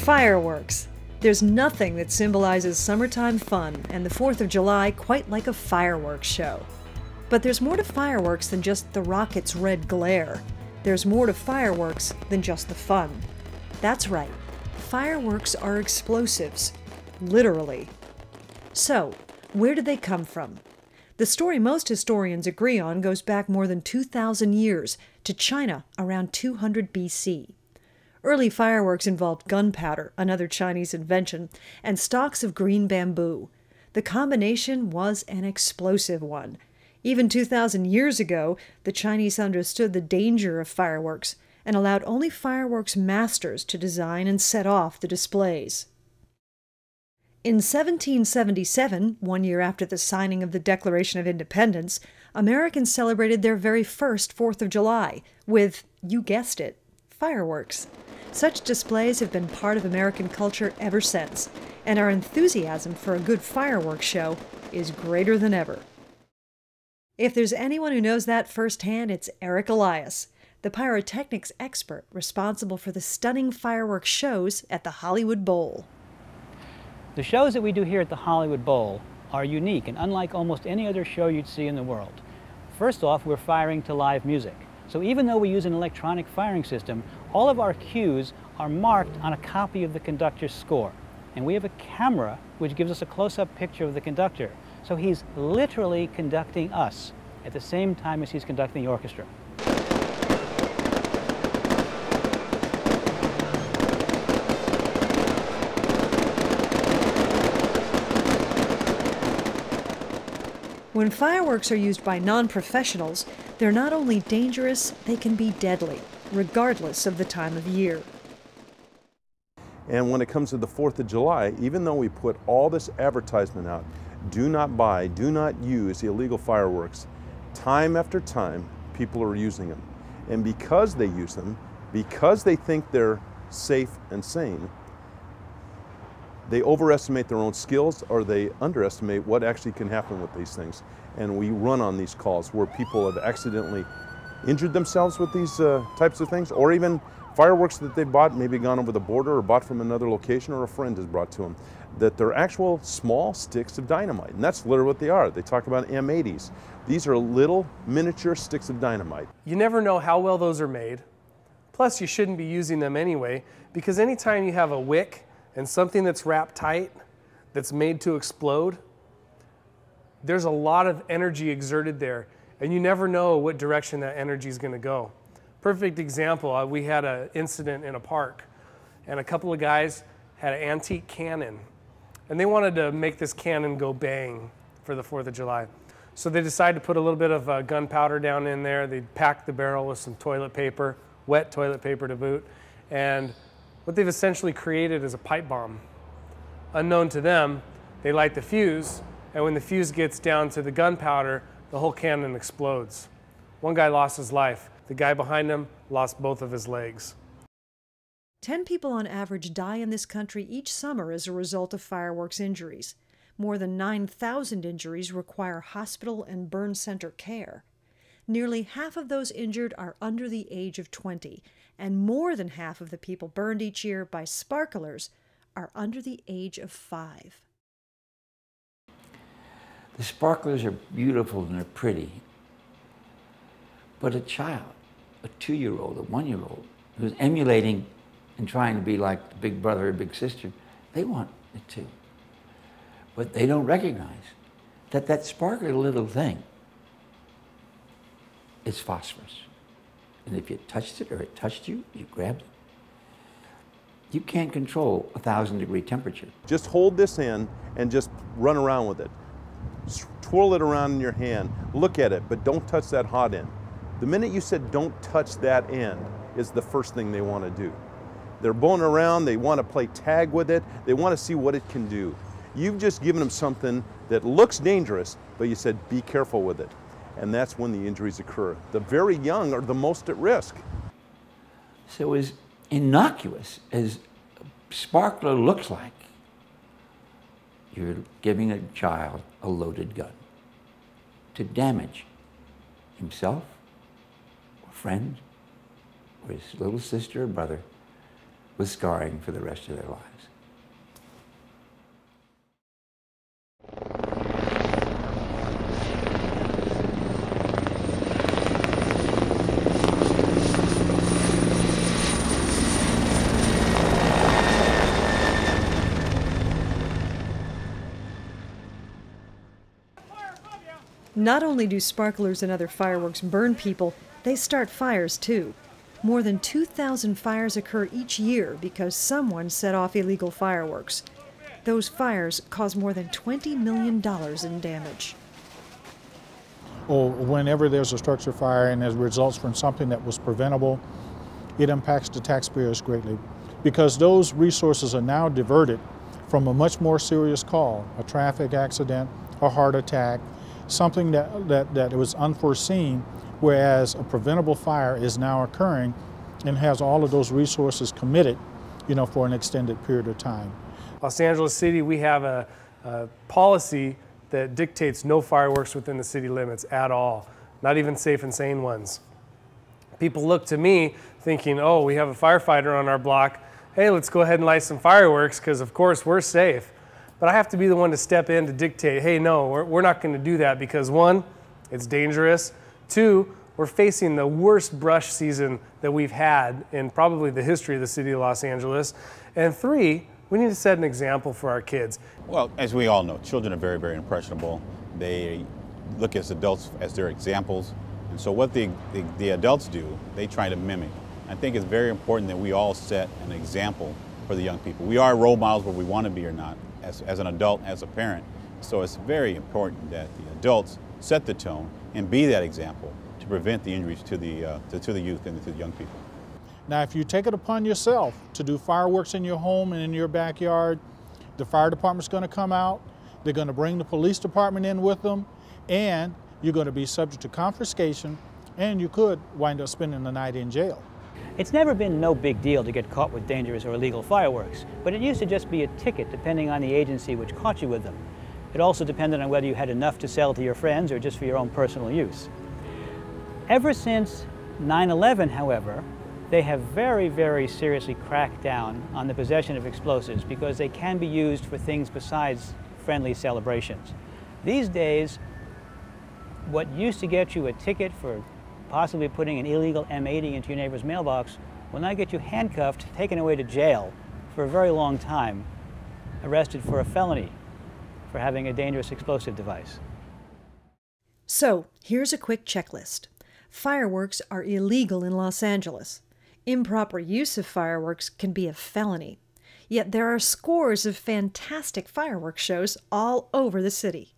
Fireworks. There's nothing that symbolizes summertime fun and the 4th of July quite like a fireworks show. But there's more to fireworks than just the rocket's red glare. There's more to fireworks than just the fun. That's right, fireworks are explosives. Literally. So, where did they come from? The story most historians agree on goes back more than 2,000 years to China around 200 BC. Early fireworks involved gunpowder, another Chinese invention, and stalks of green bamboo. The combination was an explosive one. Even 2,000 years ago, the Chinese understood the danger of fireworks and allowed only fireworks masters to design and set off the displays. In 1777, 1 year after the signing of the Declaration of Independence, Americans celebrated their very first 4th of July with, you guessed it, fireworks. Such displays have been part of American culture ever since, and our enthusiasm for a good fireworks show is greater than ever. If there's anyone who knows that firsthand, it's Eric Elias, the pyrotechnics expert responsible for the stunning fireworks shows at the Hollywood Bowl. The shows that we do here at the Hollywood Bowl are unique and unlike almost any other show you'd see in the world. First off, we're firing to live music. So even though we use an electronic firing system, all of our cues are marked on a copy of the conductor's score. And we have a camera which gives us a close-up picture of the conductor. So he's literally conducting us at the same time as he's conducting the orchestra. When fireworks are used by non-professionals, they're not only dangerous, they can be deadly, regardless of the time of year. And when it comes to the 4th of July, even though we put all this advertisement out, do not buy, do not use illegal fireworks, time after time, people are using them. And because they use them, because they think they're safe and sane, they overestimate their own skills or they underestimate what actually can happen with these things. And we run on these calls where people have accidentally injured themselves with these types of things, or even fireworks that they bought, maybe gone over the border or bought from another location or a friend has brought to them, that they're actual small sticks of dynamite. And that's literally what they are. They talk about M80s. These are little miniature sticks of dynamite. You never know how well those are made. Plus, you shouldn't be using them anyway, because anytime you have a wick and something that's wrapped tight, that's made to explode, there's a lot of energy exerted there, and you never know what direction that energy is going to go. Perfect example, we had an incident in a park, and a couple of guys had an antique cannon, and they wanted to make this cannon go bang for the 4th of July. So they decided to put a little bit of gunpowder down in there. They packed the barrel with some toilet paper, wet toilet paper to boot, and what they've essentially created is a pipe bomb. Unknown to them, they light the fuse, and when the fuse gets down to the gunpowder, the whole cannon explodes. One guy lost his life. The guy behind him lost both of his legs. 10 people on average die in this country each summer as a result of fireworks injuries. More than 9,000 injuries require hospital and burn center care. Nearly half of those injured are under the age of 20, and more than half of the people burned each year by sparklers are under the age of 5. The sparklers are beautiful and they're pretty, but a child, a 2-year-old, a 1-year-old, who's emulating and trying to be like the big brother or big sister, they want it too. But they don't recognize that that sparkly little thing is phosphorus. And if you touched it or it touched you, you grabbed it. You can't control a 1,000-degree temperature. Just hold this in and just run around with it. Twirl it around in your hand, look at it, but don't touch that hot end. The minute you said don't touch that end is the first thing they want to do. They're bowing around, they want to play tag with it, they want to see what it can do. You've just given them something that looks dangerous, but you said be careful with it. And that's when the injuries occur. The very young are the most at risk. So as innocuous as a sparkler looks like, you're giving a child a loaded gun to damage himself, or friend, or his little sister or brother, with scarring for the rest of their lives. Not only do sparklers and other fireworks burn people, they start fires too. More than 2,000 fires occur each year because someone set off illegal fireworks. Those fires cause more than $20 million in damage. Or whenever there's a structure fire and it results from something that was preventable, it impacts the taxpayers greatly because those resources are now diverted from a much more serious call, a traffic accident, a heart attack, something that was unforeseen, whereas a preventable fire is now occurring and has all of those resources committed, for an extended period of time. Los Angeles City, we have a policy that dictates no fireworks within the city limits at all, not even safe and sane ones. People look to me thinking, oh, we have a firefighter on our block, hey, let's go ahead and light some fireworks because of course we're safe. But I have to be the one to step in to dictate, hey, no, we're not going to do that because one, it's dangerous. Two, we're facing the worst brush season that we've had in probably the history of the city of Los Angeles. And three, we need to set an example for our kids. Well, as we all know, children are very, very impressionable. They look at adults as their examples. And so what the adults do, they try to mimic. I think it's very important that we all set an example for the young people. We are role models whether we want to be or not, as an adult, as a parent. So it's very important that the adults set the tone and be that example to prevent the injuries to the youth and to the young people. Now, if you take it upon yourself to do fireworks in your home and in your backyard, the fire department's going to come out, they're going to bring the police department in with them, and you're going to be subject to confiscation, and you could wind up spending the night in jail. It's never been no big deal to get caught with dangerous or illegal fireworks, but it used to just be a ticket depending on the agency which caught you with them. It also depended on whether you had enough to sell to your friends or just for your own personal use. Ever since 9/11, however, they have very, very seriously cracked down on the possession of explosives because they can be used for things besides friendly celebrations. These days, what used to get you a ticket for possibly putting an illegal M80 into your neighbor's mailbox will now get you handcuffed, taken away to jail for a very long time, arrested for a felony for having a dangerous explosive device. So, here's a quick checklist. Fireworks are illegal in Los Angeles. Improper use of fireworks can be a felony. Yet there are scores of fantastic fireworks shows all over the city.